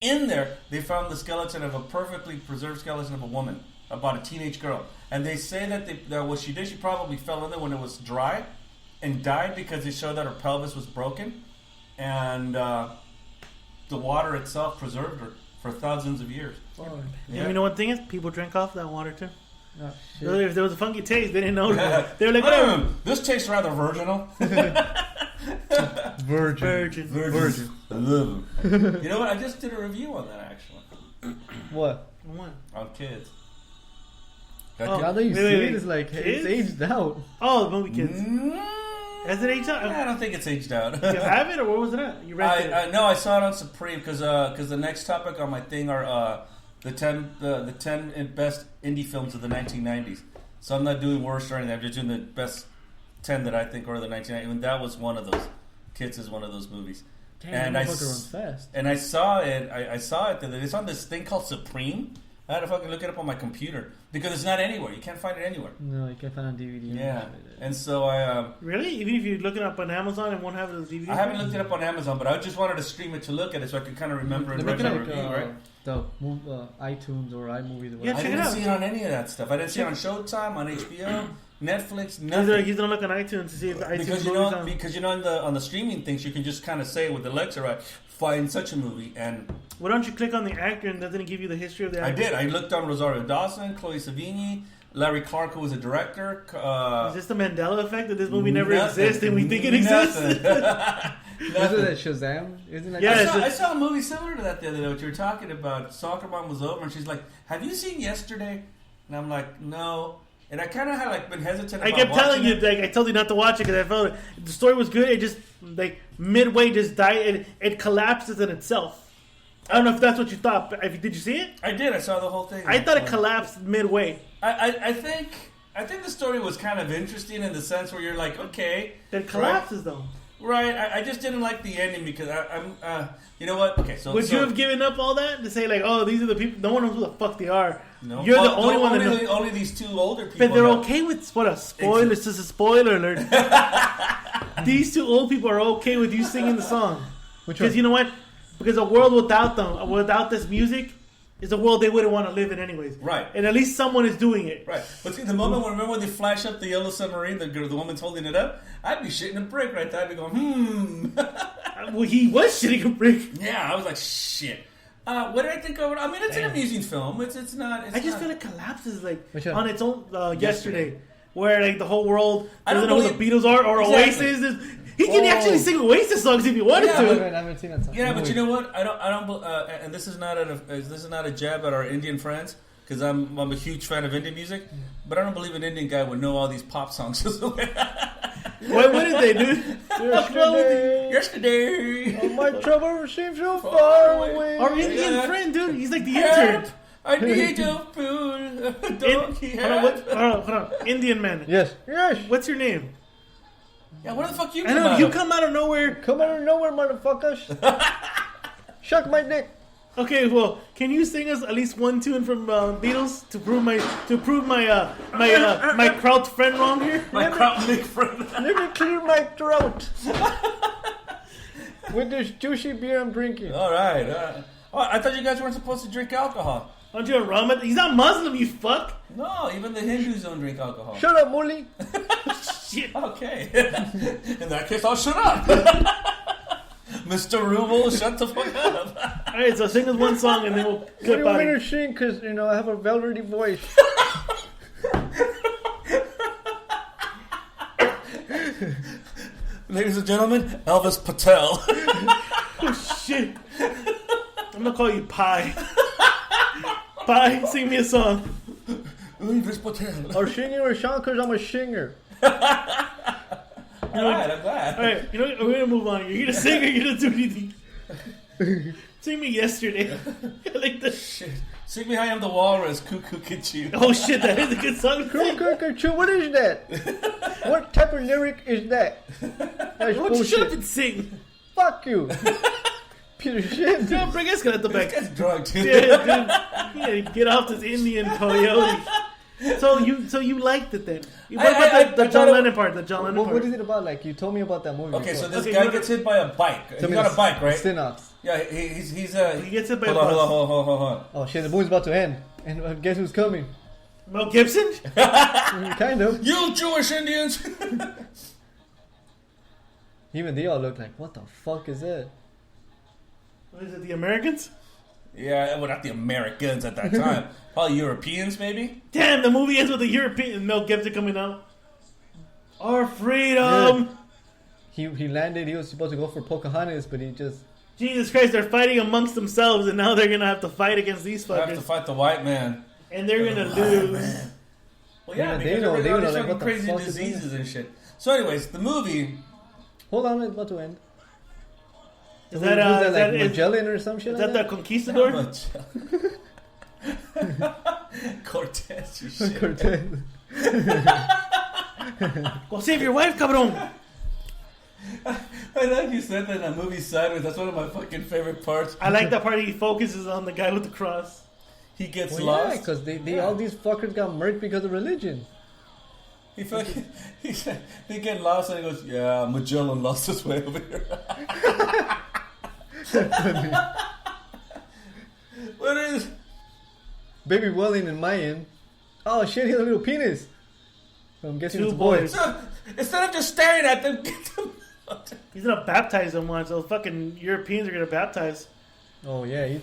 In there, they found the skeleton of a perfectly preserved skeleton of a woman, about a teenage girl. And they say that what she did, she probably fell in there when it was dry and died because they showed that her pelvis was broken. And the water itself preserved her for thousands of years. Yeah. And you know what thing is? People drank off that water too. Oh, if there was a funky taste, they didn't know. They were like, whatever. This tastes rather virginal. Virgin. You know what? I just did a review on that actually. What? On kids. Now that you see it, it's like it's aged out. Oh, the movie Kids. Has it aged out? I don't think it's aged out. You have it, or where was it at? You read it? No, I saw it on Supreme because the next topic on my thing are the 10 best indie films of the 1990s. So I'm not doing worst or anything. I'm just doing the best 10 that I think are the 1990s. And that was one of those. Kids is one of those movies. Damn, that motherfucker runs fast. And I saw it. I saw it. It's on this thing called Supreme. I had to fucking look it up on my computer because it's not anywhere. You can't find it anywhere. No, you can't find it on DVD. Yeah, and so I really, even if you look it up on Amazon, it won't have it as DVD. I haven't looked it up on Amazon, but I just wanted to stream it to look at it so I could kind of remember it. Right? The iTunes or iMovies. Yeah, I didn't see it on any of that stuff. I didn't see it on Showtime, on HBO, Netflix, nothing. He's gonna look on iTunes to see if the iTunes because you know on the streaming things you can just kind of say with Alexa, right? Find such a movie and. Why don't you click on the actor and doesn't it give you the history of the actor? I did. I looked on Rosario Dawson, Chloe Sevigny, Larry Clark, who was a director. Is this the Mandela effect that this movie never exists and we think it exists? Isn't it Shazam? Isn't that I saw a movie similar to that the other day. What you were talking about. Soccer Mom was over, and she's like, "Have you seen Yesterday?" And I'm like, "No." And I kind of had been hesitant. I kept telling you, I told you not to watch it because I felt the story was good. It just midway just died. It collapses in itself. I don't know if that's what you thought. But did you see it? I did. I saw the whole thing. I thought it collapsed midway. I think the story was kind of interesting in the sense where you're like, okay, it collapses though. Right. I just didn't like the ending because I'm. You know what? Okay. So would you have given up all that to say like, oh, these are the people? No one knows who the fuck they are. No. You're the only one that knows. Only these two older people. But they're okay with what a spoiler. This is a spoiler alert. These two old people are okay with you singing the song because you know what? Because a world without them, without this music, is a world they wouldn't want to live in anyways. Right. And at least someone is doing it. Right. But see, the moment when they flash up the yellow submarine, the woman's holding it up, I'd be shitting a brick right there. I'd be going, Well, he was shitting a brick. Yeah, I was like, shit. What did I think of it? I mean, it's an amusing film. It's not. I just feel it collapses on its own yesterday. Where like the whole world doesn't know who the Beatles are or Oasis. He can actually sing Oasis songs if he wanted to. I haven't seen that song. Yeah, but you know what? I don't. And this is not a jab at our Indian friends because I'm a huge fan of Indian music. But I don't believe an Indian guy would know all these pop songs. Why wouldn't they, dude? Yesterday. Oh, my trouble seems so far away. Our Indian friend, dude. He's like the intern. I need your food. Hold on. Indian man. Yes. What's your name? Yeah, where the fuck you come out? You come out of nowhere. Come out of nowhere, motherfuckers. Shuck my dick. Okay, well, can you sing us at least one tune from Beatles to prove my Kraut friend wrong here? My Kraut friend. Let me clear my throat with this juicy beer I'm drinking. All right. Oh, I thought you guys weren't supposed to drink alcohol. Aren't you a Ramadan? He's not Muslim, you fuck. No, even the Hindus don't drink alcohol. Shut up, Mully. Shit. Okay. In that case, I'll shut up. Mr. Rubel, shut the fuck up. All right, so sing us one song and then we'll clip out. What do you want me to sing? Because, I have a velvety voice. Ladies and gentlemen, Elvis Patel. Oh, shit. I'm going to call you Pie. Pie, sing me a song. Elvis Patel. Or singing or song because I'm a singer. All right, I'm glad. All right, we're going to move on. You're going to sing or you're going to do anything? Sing me Yesterday. I like that. Shit. Sing me I Am the Walrus, Cuckoo Kitchu. Oh shit, that is a good song. Cuckoo Kitchu, what is that? What type of lyric is that? That's why don't you shut up and sing? Fuck you. Piece of shit. Don't bring Eskelet back. This guy's drunk, dude. Yeah, dude. Yeah, get off this Indian coyote. So you liked it then? What about the John Lennon part? The John Lennon part. What is it about? Like you told me about that movie. Okay, before. so this guy gets hit by a bike. He's got a bike, right? Synopsis. Yeah, he gets hit by a bus. Hold on. Oh shit, the movie's about to end. And guess who's coming? Mel Gibson? Kind of. You Jewish Indians! Even they all look like, what the fuck is that? What is it, the Americans? Yeah, well, not the Americans at that time. Probably Europeans, maybe? Damn, the movie ends with the European Mel Gibson coming out. Our freedom! Yeah. He landed, he was supposed to go for Pocahontas, but he just... Jesus Christ, they're fighting amongst themselves, and now they're gonna have to fight against these They fuckers. have to fight the white man. And they're gonna lose. Well, yeah, they because know all these like, fucking what the crazy fuck is diseases and shit. So anyways, the movie... Hold on, it's about to end. Is that like Magellan or some shit is like that the Conquistador? Cortez, you shit. Cortez. Go save your wife, cabron! I like you said that in that movie Sideways. That's one of my fucking favorite parts. I like that part he focuses on the guy with the cross. He gets Well, lost. yeah, because they all these fuckers got murked because of religion. He get lost and he goes, yeah, Magellan lost his way over here. What is... Baby Welling in Mayan. Oh shit, he has a little penis. So I'm guessing it's a boy. So, instead of just staring at them, get them out. He's gonna baptize them once. Those fucking Europeans are gonna baptize. Oh yeah, she's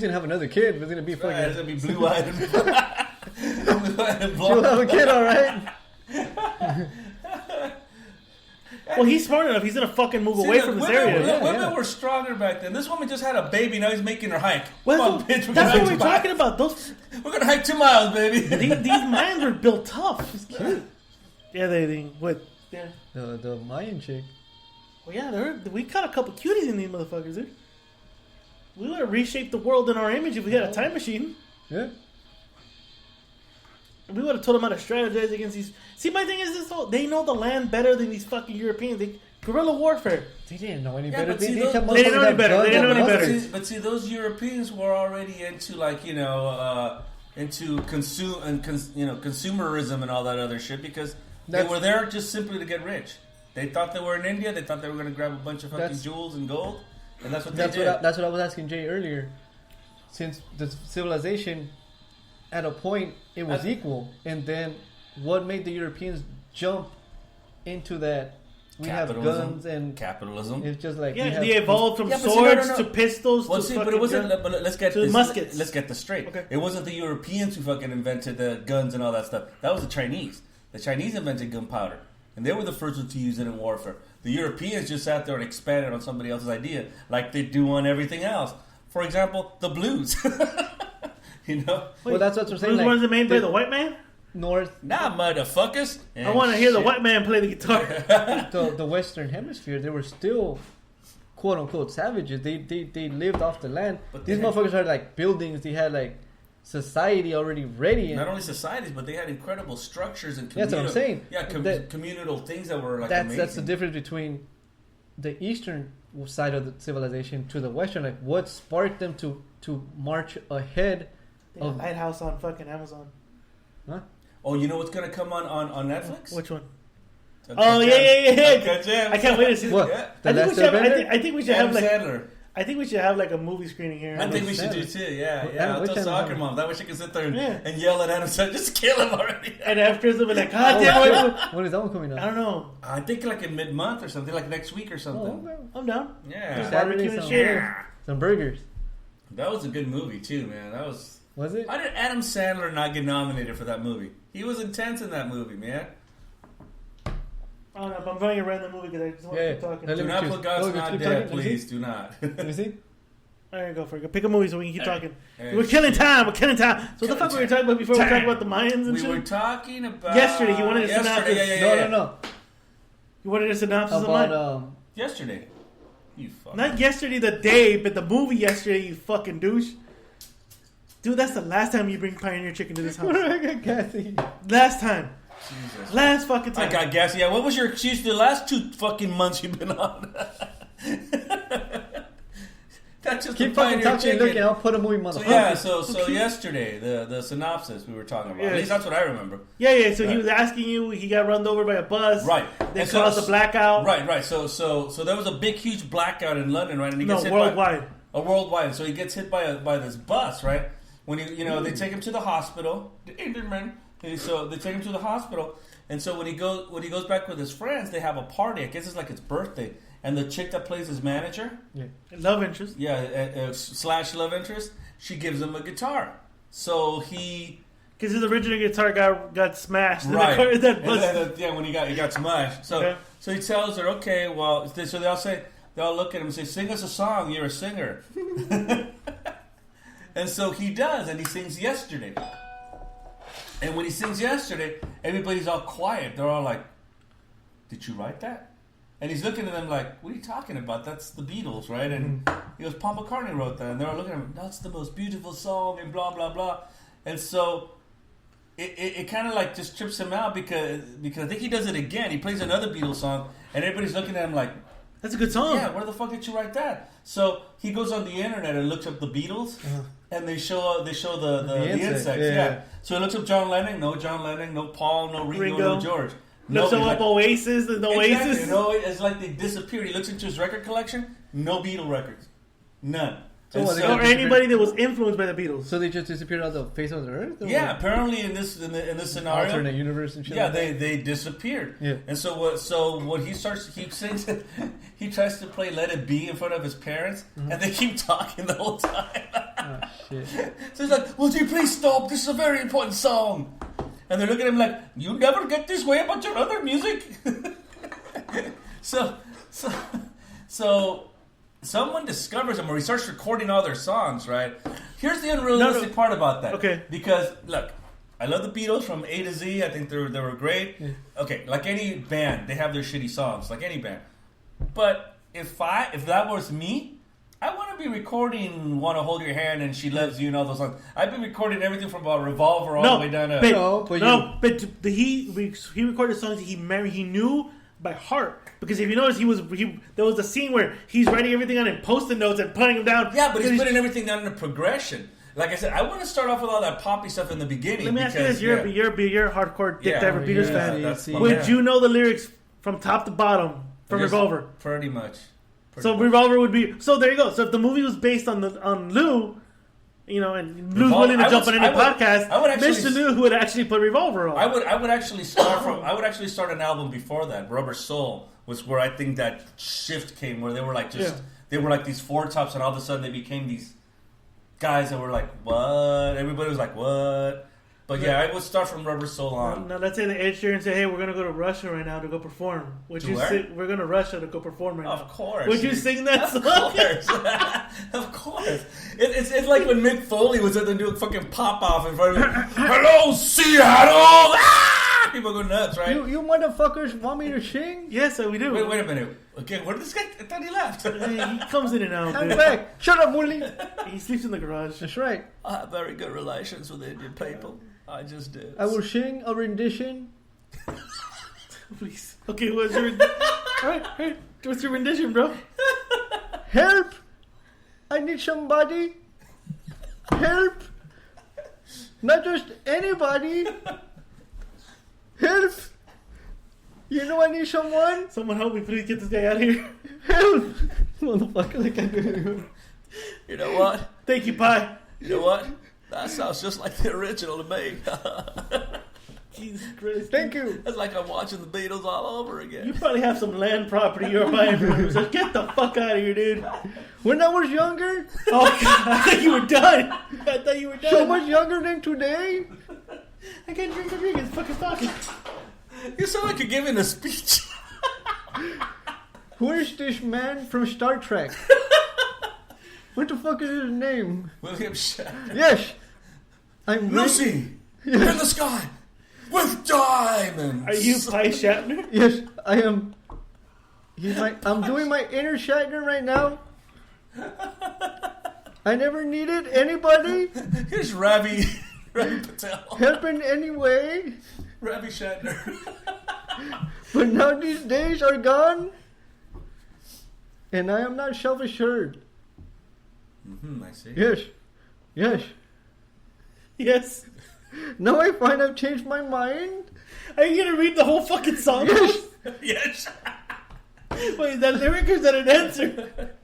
gonna have another kid, but it's gonna be fucking... Right, it's gonna be blue-eyed and blue-eyed and She'll blonde. have a kid, alright. Well, he's smart enough. He's gonna fucking move away from this area. Women were stronger back then. This woman just had a baby. Now he's making her hike. Well, Come on, bitch. that's what we're talking about. We're gonna hike 2 miles, baby. These Mayans were built tough. It's cute. Yeah, yeah. The Mayan chick. Well, yeah, we caught a couple cuties in these motherfuckers, dude. We would have reshaped the world in our image if we had a time machine. Yeah. We would have told them how to strategize against these. See, my thing is this: they know the land better than these fucking Europeans. Guerrilla warfare. They didn't know any Yeah, better. but see, They those- didn't they didn't know any better. They didn't know any better. But see, those Europeans were already into into consumerism and all that other shit because they were there just simply to get rich. They thought they were in India. They thought they were going to grab a bunch of fucking jewels and gold, and that's what they did. That's what I was asking Jay earlier. Since the civilization, at a point, it was equal, and then what made the Europeans jump into that? We have guns and capitalism. It's just like they evolved from swords to pistols. Well, to see, but it wasn't. But let's get this, muskets. Let's get this straight. Okay. It wasn't the Europeans who fucking invented the guns and all that stuff. That was the Chinese. The Chinese invented gunpowder, and they were the first ones to use it in warfare. The Europeans just sat there and expanded on somebody else's idea, like they do on everything else. For example, the blues. You know. Well, that's what I'm saying. Blues wasn't made by the white man. North, Nah, motherfuckers. I want to hear the white man play the guitar. the Western Hemisphere, they were still quote unquote savages. They lived off the land. But These motherfuckers had like buildings. They had like society already ready. Not only societies, but they had incredible structures and That's what I'm saying. Yeah, communal things that were like amazing. That's the difference between the eastern side of the civilization to the western. Like what sparked them to march ahead of Lighthouse on fucking Amazon. Huh? Oh, you know what's gonna come on Netflix? Which one? Uncut Oh Gems. yeah. I can't wait to see What? that. The Last Airbender? I think we should Adam have like Sandler. I think we should have like a movie screening here. I think we should do too. Yeah. I'll which tell Adam soccer Sandler? mom. That way she can sit there Yeah. and yell at Adam Sandler. Just kill him already. And after they'll be like, God damn it! When is that one coming I out? don't know. I think like in mid-month or something, like next week or Oh, something. okay. I'm down. Yeah. Saturday, Barbecue and some, shit. some burgers. That was a good movie too, man. That was. Was it? How did Adam Sandler not get nominated for that movie? He was intense in that movie, man. I don't know, but I'm going to run the movie because I just want to keep talking. Let Do me not choose. put God's Oh, not keep dead, talking. please. Do not. Let me see. All right, go for it. Pick a movie so we can keep talking. Hey, We're killing time. So what the Killing fuck were we time. talking about before we talked about the Mayans and We shit? were talking about Yesterday, you wanted a synopsis. Yeah. No. You wanted a synopsis of mine? About Yesterday. You fuck. Not yesterday the day, but the movie yesterday, you fucking douche. Dude, that's the last time you bring Pioneer Chicken to this house. Kathy. Last time. Jesus. Last fucking time. I got gas. Yeah, what was your excuse the last 2 fucking months you've been on? That's just Keep the fucking Pioneer talking and chicken. looking. I'll put a movie, motherfucker. So yeah, so yesterday the synopsis we were talking about. Yes. At least that's what I remember. Yeah. So he Right. was asking you. He got run over by a bus. Right. They And caused a blackout. Right. So there was a big, huge blackout in London, right? And he gets hit worldwide. Worldwide. So he gets hit by this bus, right? When they take him to the hospital. The Enderman. So they take him to the hospital, and so when he goes back with his friends, they have a party. I guess it's like his birthday, and the chick that plays his manager, Love interest. / love interest, she gives him a guitar. So he. Because his original guitar got smashed. Right. In the car, that bus. When he got smashed. So so he tells her, okay, well, so they all look at him and say, sing us a song. You're a singer. And so he does, and he sings Yesterday. And when he sings Yesterday, everybody's all quiet. They're all like, did you write that? And he's looking at them like, what are you talking about? That's the Beatles, right? And he goes, Paul McCartney wrote that. And they're all looking at him, that's the most beautiful song, and blah, blah, blah. And so it kind of like just trips him out because I think he does it again. He plays another Beatles song, and everybody's looking at him like, that's a good song. yeah, where the fuck did you write that? So he goes on the internet and looks up the Beatles, and they show the insects. Yeah. So he looks up John Lennon. No John Lennon. No Paul. No Ringo. No George. Looks up Oasis. The Oasis. Exactly. No, it's like they disappeared. He looks into his record collection. No Beatle records. None. Or anybody that was influenced by the Beatles. So they just disappeared off the face of the earth? Yeah, apparently in this scenario, alternate universe and shit. Yeah, like they disappeared. Yeah. And so what he sings, he tries to play "Let It Be" in front of his parents, and they keep talking the whole time. Oh shit! So he's like, "Would you please stop? This is a very important song." And they're looking at him like, "You never get this way about your other music." So someone discovers him, or he starts recording all their songs, right? Here's the unrealistic part about that. Okay. Because, look, I love the Beatles from A to Z. I think they were great. Yeah. Okay, like any band, they have their shitty songs, like any band. But if that was me, I wouldn't be recording "Wanna Hold Your Hand" and "She Loves You" and all those songs. I'd be recording everything from about "Revolver" all the way down to... But he recorded songs he knew by heart. Because if you notice, there was a scene where he's writing everything on in Post-it notes and putting them down. Yeah, but he's putting everything down in a progression. Like I said, I want to start off with all that poppy stuff in the beginning. Let me ask you this: you're a hardcore Dick Diver Beatles fan. Would you know the lyrics from top to bottom from Revolver? Pretty much. Revolver would be. So there you go. So if the movie was based on Lou, and Lou's willing to jump on any podcast, Mr. Lou would actually put Revolver on. I would actually start an album before that. Rubber Soul was where I think that shift came, where they were like they were like these four tops, and all of a sudden they became these guys that were like, what? Everybody was like, what? But yeah, I would start from Rubber Soul on. Now let's say the Ed Sheeran say, hey, we're gonna go to Russia right now to go perform. We're going to Russia to go perform right now. Of course. Would you sing that song? Of course. It's like when Mick Foley was at the new fucking pop off in front of me. Hello, Seattle! Ah! People go nuts, right? You motherfuckers want me to sing? Yes, we do. Wait a minute. Okay, where did this guy? I thought he left. He comes in and out. I'm back. Shut up, Wooly. He sleeps in the garage. That's right. I have very good relations with Indian people. I just did. I will sing a rendition. Please. Okay, what's your what's your rendition, bro? Help! I need somebody. Help! Not just anybody. Help! You know I need someone? Someone help me, please get this guy out of here. Help! Motherfucker, You know what? Thank you, Pi. You know what? That sounds just like the original to me. Jesus Christ. Thank you. It's like I'm watching the Beatles all over again. You probably have some land property you're buying from him. So get the fuck out of here, dude. When I was younger? Oh, God. I thought you were done. So much younger than today? I can't drink a drink. It's fucking talking. You sound like you're giving a speech. Who is this man from Star Trek? What the fuck is his name? William Shatner. Yes. I'm Lucy in the sky with diamonds. Are you Pi Shatner? Yes, I am. I'm doing my inner Shatner right now. I never needed anybody. Here's Ravi Patel. Help in any way. Ravi Shatner. But now these days are gone. And I am not self-assured. I see. Yes. Yes. Yes. Now I find I've changed my mind. Are you gonna read the whole fucking song? Yes. Yes. Wait, is that lyric or is that an answer?